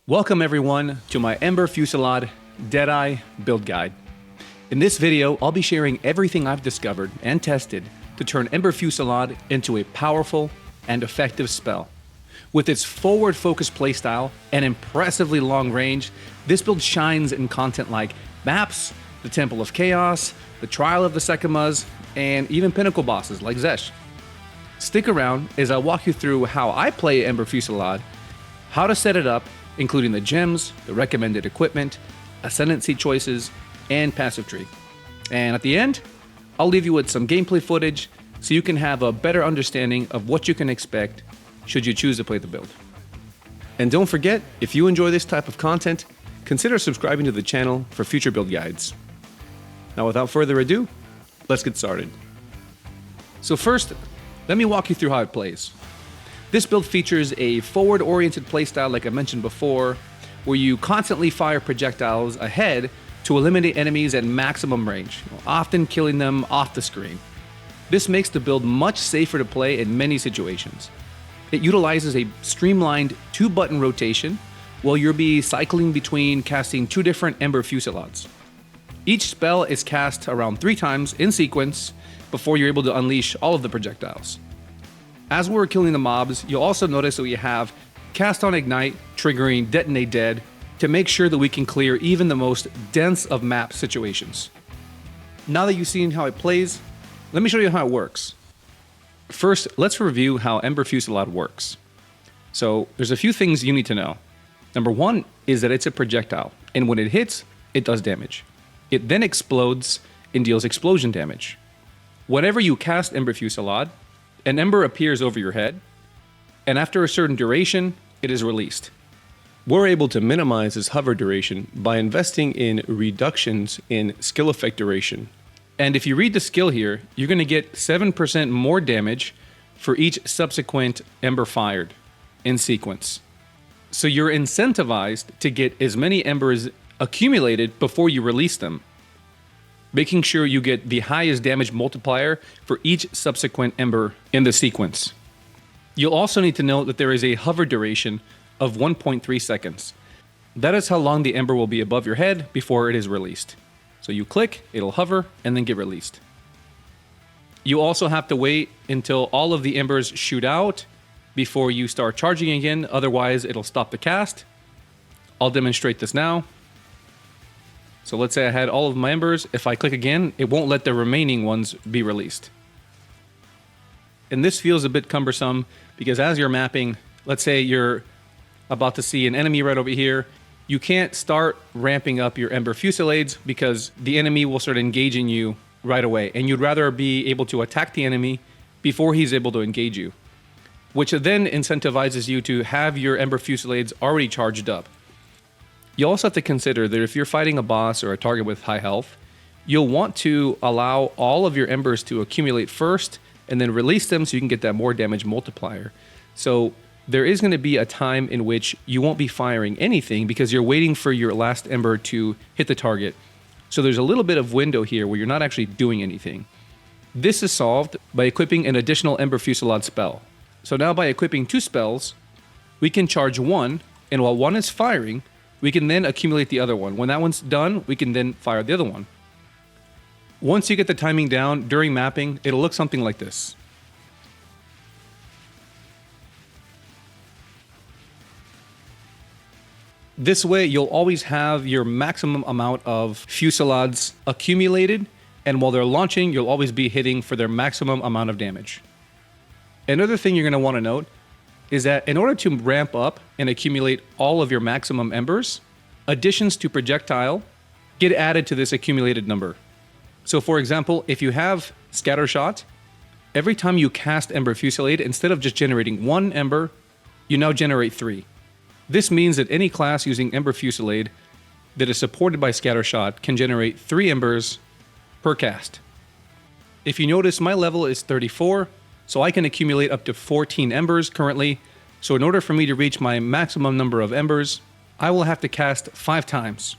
Welcome everyone to my Ember Fusillade Deadeye build guide. In this video, I'll be sharing everything I've discovered and tested to turn Ember Fusillade into a powerful and effective spell. With its forward-focused playstyle and impressively long range, this build shines in content like maps, the Temple of Chaos, the Trial of the Sekimas, and even pinnacle bosses like Zesh. Stick around as I walk you through how I play Ember Fusillade, how to set it up, including the gems, the recommended equipment, ascendancy choices, and passive tree. And at the end, I'll leave you with some gameplay footage so you can have a better understanding of what you can expect should you choose to play the build. And don't forget, if you enjoy this type of content, consider subscribing to the channel for future build guides. Now without further ado, let's get started. So first, let me walk you through how it plays. This build features a forward-oriented playstyle like I mentioned before, where you constantly fire projectiles ahead to eliminate enemies at maximum range, often killing them off the screen. This makes the build much safer to play in many situations. It utilizes a streamlined 2-button rotation, while you'll be cycling between casting 2 different Ember Fusillades. Each spell is cast around 3 times in sequence before you're able to unleash all of the projectiles. As we're killing the mobs, you'll also notice that we have Cast on Ignite, triggering Detonate Dead, to make sure that we can clear even the most dense of map situations. Now that you've seen how it plays, let me show you how it works. First, let's review how Ember Fusillade works. So, there's a few things you need to know. Number 1 is that it's a projectile, and when it hits, it does damage. It then explodes and deals explosion damage. Whenever you cast Ember Fusillade, an ember appears over your head, and after a certain duration, it is released. We're able to minimize this hover duration by investing in reductions in skill effect duration. And if you read the skill here, you're going to get 7% more damage for each subsequent ember fired in sequence. So you're incentivized to get as many embers accumulated before you release them, making sure you get the highest damage multiplier for each subsequent ember in the sequence. You'll also need to note that there is a hover duration of 1.3 seconds. That is how long the ember will be above your head before it is released. So you click, it'll hover, and then get released. You also have to wait until all of the embers shoot out before you start charging again, otherwise it'll stop the cast. I'll demonstrate this now. So let's say I had all of my embers. If I click again, it won't let the remaining ones be released. And this feels a bit cumbersome because as you're mapping, let's say you're about to see an enemy right over here, you can't start ramping up your Ember Fusillades because the enemy will start engaging you right away. And you'd rather be able to attack the enemy before he's able to engage you, which then incentivizes you to have your Ember Fusillades already charged up. You also have to consider that if you're fighting a boss or a target with high health, you'll want to allow all of your embers to accumulate first and then release them so you can get that more damage multiplier. So there is going to be a time in which you won't be firing anything because you're waiting for your last ember to hit the target. So there's a little bit of window here where you're not actually doing anything. This is solved by equipping an additional Ember Fusillade spell. So now by equipping 2 spells, we can charge 1, and while one is firing, we can then accumulate the other one. When that one's done, we can then fire the other one. Once you get the timing down during mapping, it'll look something like this. This way, you'll always have your maximum amount of Fusillades accumulated, and while they're launching, you'll always be hitting for their maximum amount of damage. Another thing you're going to want to note is that in order to ramp up and accumulate all of your maximum embers, additions to projectile get added to this accumulated number. So for example, if you have Scatter Shot, every time you cast Ember Fusillade, instead of just generating 1 ember, you now generate 3. This means that any class using Ember Fusillade that is supported by Scatter Shot can generate 3 embers per cast. If you notice, my level is 34, so I can accumulate up to 14 embers currently. So in order for me to reach my maximum number of embers, I will have to cast 5 times.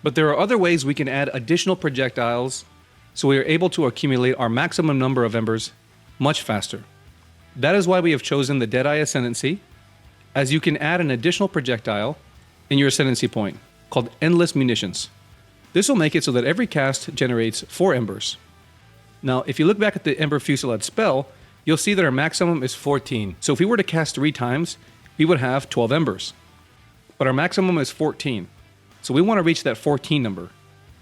But there are other ways we can add additional projectiles so we are able to accumulate our maximum number of embers much faster. That is why we have chosen the Deadeye Ascendancy, as you can add an additional projectile in your ascendancy point, called Endless Munitions. This will make it so that every cast generates 4 embers. Now, if you look back at the Ember Fusillade spell, you'll see that our maximum is 14. So if we were to cast 3 times, we would have 12 embers. But our maximum is 14. So we want to reach that 14 number.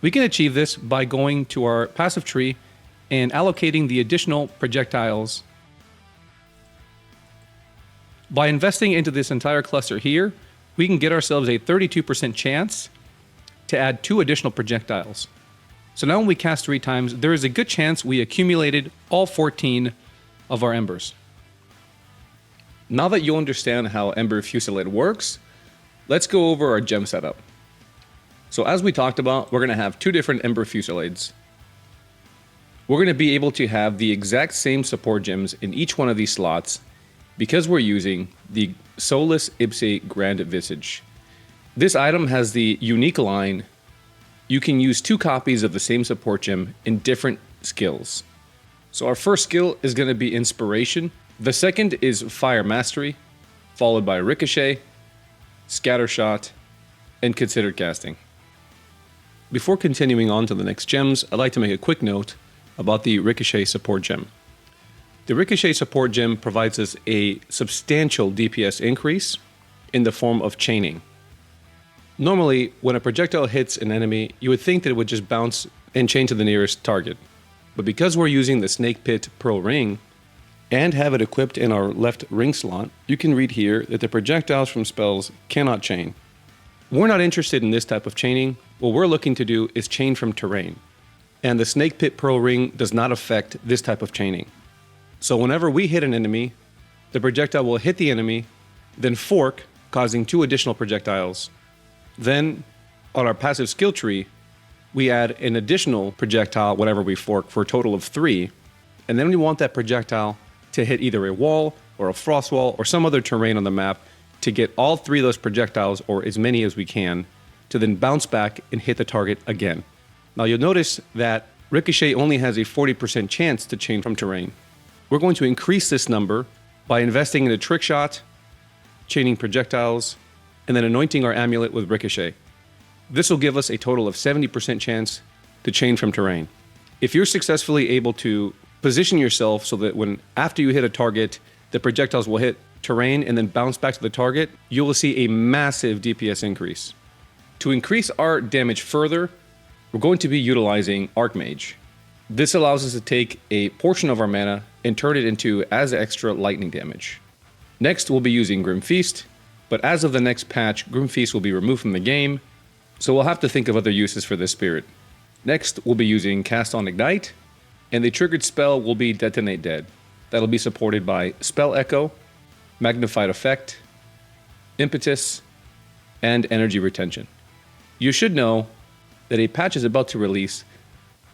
We can achieve this by going to our passive tree and allocating the additional projectiles. By investing into this entire cluster here, we can get ourselves a 32% chance to add 2 additional projectiles. So now when we cast 3 times, there is a good chance we accumulated all 14 of our embers. Now that you understand how Ember Fusillade works, let's go over our gem setup. So as we talked about, we're going to have 2 different Ember Fusillades. We're going to be able to have the exact same support gems in each one of these slots because we're using the Solus Ipse Grand Visage. This item has the unique line. You can use 2 copies of the same support gem in different skills. So our first skill is going to be Inspiration. The second is Fire Mastery, followed by Ricochet, Scattershot, and Considered Casting. Before continuing on to the next gems, I'd like to make a quick note about the Ricochet support gem. The Ricochet support gem provides us a substantial DPS increase in the form of chaining. Normally, when a projectile hits an enemy, you would think that it would just bounce and chain to the nearest target. But because we're using the Snake Pit Pearl Ring and have it equipped in our left ring slot, you can read here that the projectiles from spells cannot chain. We're not interested in this type of chaining. What we're looking to do is chain from terrain. And the Snake Pit Pearl Ring does not affect this type of chaining. So whenever we hit an enemy, the projectile will hit the enemy, then fork, causing 2 additional projectiles. Then, on our passive skill tree, we add an additional projectile whenever we fork for a total of 3. And then we want that projectile to hit either a wall or a frost wall or some other terrain on the map to get all 3 of those projectiles, or as many as we can, to then bounce back and hit the target again. Now you'll notice that Ricochet only has a 40% chance to chain from terrain. We're going to increase this number by investing in a trick shot, chaining projectiles, and then anointing our amulet with Ricochet. This will give us a total of 70% chance to chain from terrain. If you're successfully able to position yourself so that when after you hit a target, the projectiles will hit terrain and then bounce back to the target, you will see a massive DPS increase. To increase our damage further, we're going to be utilizing Archmage. This allows us to take a portion of our mana and turn it into as extra lightning damage. Next, we'll be using Grim Feast, but as of the next patch, Grim Feast will be removed from the game, so we'll have to think of other uses for this spirit. Next, we'll be using Cast on Ignite, and the triggered spell will be Detonate Dead. That'll be supported by Spell Echo, Magnified Effect, Impetus, and Energy Retention. You should know that a patch is about to release,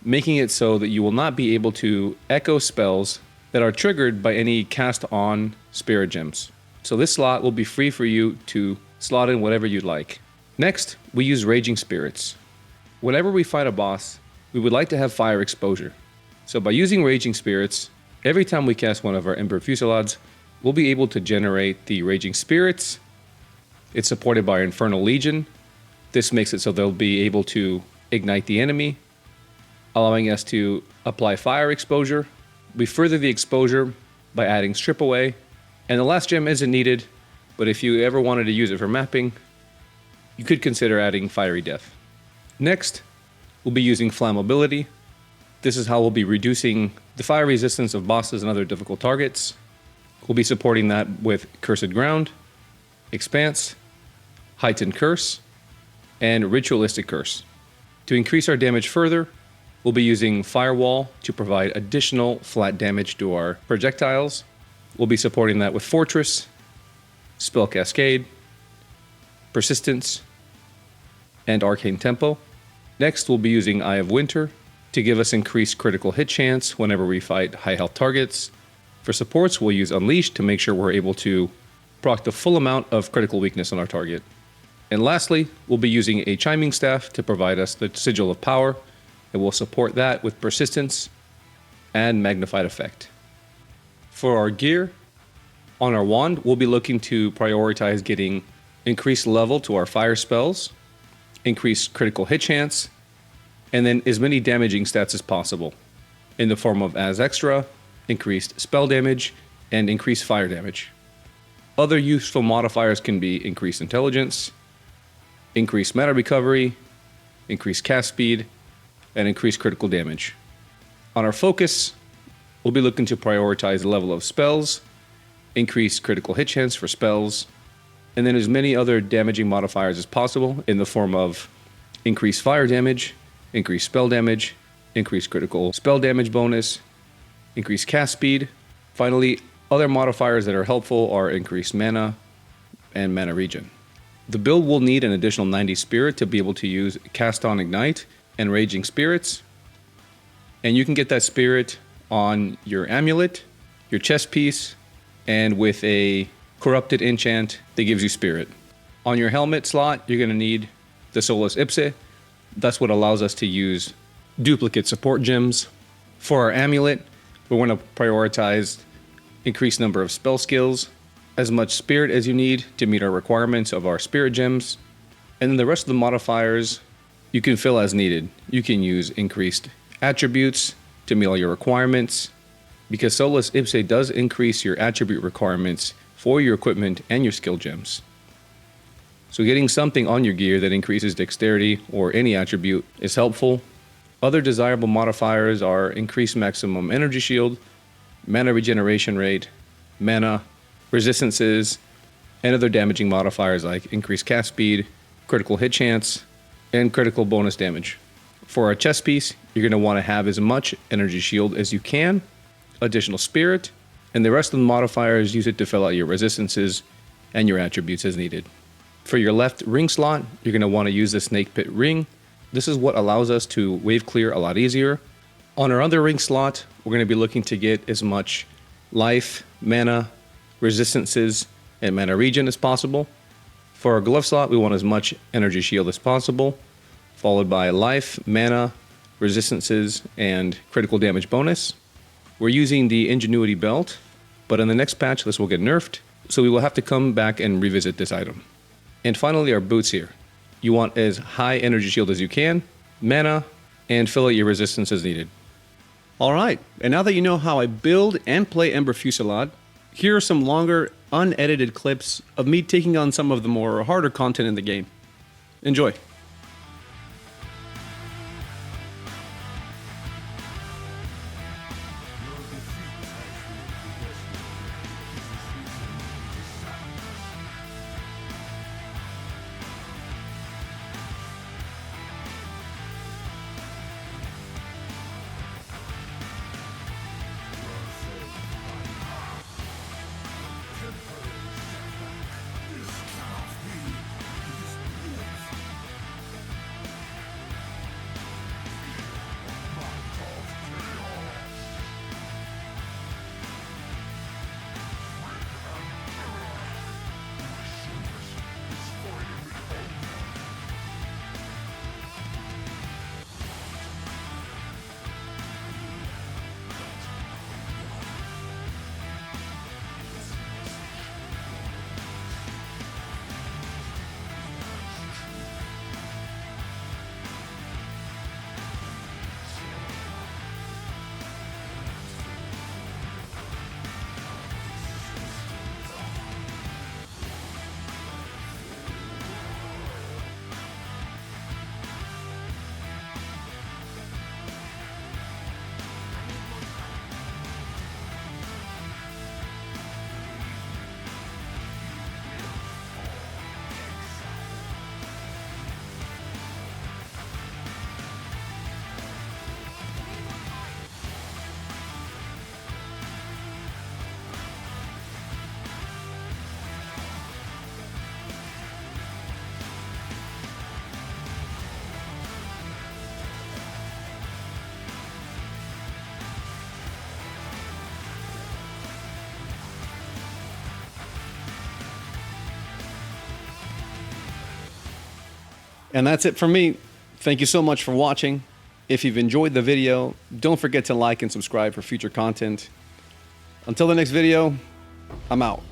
making it so that you will not be able to echo spells that are triggered by any cast on spirit gems. So this slot will be free for you to slot in whatever you'd like. Next, we use Raging Spirits. Whenever we fight a boss, we would like to have fire exposure. So by using Raging Spirits, every time we cast one of our Ember Fusillades, we'll be able to generate the Raging Spirits. It's supported by our Infernal Legion. This makes it so they'll be able to ignite the enemy, allowing us to apply fire exposure. We further the exposure by adding Strip Away, and the last gem isn't needed, but if you ever wanted to use it for mapping, you could consider adding Fiery Death. Next, we'll be using Flammability. This is how we'll be reducing the fire resistance of bosses and other difficult targets. We'll be supporting that with Cursed Ground, Expanse, Heightened Curse, and Ritualistic Curse. To increase our damage further, we'll be using Firewall to provide additional flat damage to our projectiles. We'll be supporting that with Fortress, Spell Cascade, Persistence, and Arcane Tempo. Next, we'll be using Eye of Winter to give us increased critical hit chance whenever we fight high health targets. For supports, we'll use Unleash to make sure we're able to proc the full amount of critical weakness on our target. And lastly, we'll be using a Chiming Staff to provide us the Sigil of Power, and we'll support that with Persistence and Magnified Effect. For our gear, on our wand, we'll be looking to prioritize getting increased level to our fire spells, increased critical hit chance, and then as many damaging stats as possible in the form of as extra, increased spell damage, and increased fire damage. Other useful modifiers can be increased intelligence, increased mana recovery, increased cast speed, and increased critical damage. On our focus, we'll be looking to prioritize the level of spells, increase critical hit chance for spells, and then as many other damaging modifiers as possible in the form of increased fire damage, increased spell damage, increased critical spell damage bonus, increased cast speed. Finally, other modifiers that are helpful are increased mana and mana regen. The build will need an additional 90 spirit to be able to use Cast on Ignite and Raging Spirits. And you can get that spirit on your amulet, your chest piece, and with a corrupted enchant that gives you spirit. On your helmet slot, you're going to need the Solus Ipse. That's what allows us to use duplicate support gems. For our amulet, we want to prioritize increased number of spell skills, as much spirit as you need to meet our requirements of our spirit gems, and then the rest of the modifiers you can fill as needed. You can use increased attributes to meet all your requirements, because Solus Ipse does increase your attribute requirements for your equipment and your skill gems. So getting something on your gear that increases dexterity or any attribute is helpful. Other desirable modifiers are increased maximum energy shield, mana regeneration rate, mana, resistances, and other damaging modifiers like increased cast speed, critical hit chance, and critical bonus damage. For our chest piece, you're going to want to have as much energy shield as you can, additional spirit, and the rest of the modifiers use it to fill out your resistances and your attributes as needed. For your left ring slot, you're going to want to use the Snake Pit ring. This is what allows us to wave clear a lot easier. On our other ring slot, we're going to be looking to get as much life, mana, resistances, and mana regen as possible. For our glove slot, we want as much energy shield as possible, followed by life, mana, resistances, and critical damage bonus. We're using the Ingenuity belt, but in the next patch this will get nerfed, so we will have to come back and revisit this item. And finally, our boots here. You want as high energy shield as you can, mana, and fill out your resistance as needed. Alright, and now that you know how I build and play Ember Fusillade, here are some longer, unedited clips of me taking on some of the more harder content in the game. Enjoy. And that's it from me. Thank you so much for watching. If you've enjoyed the video, don't forget to like and subscribe for future content. Until the next video, I'm out.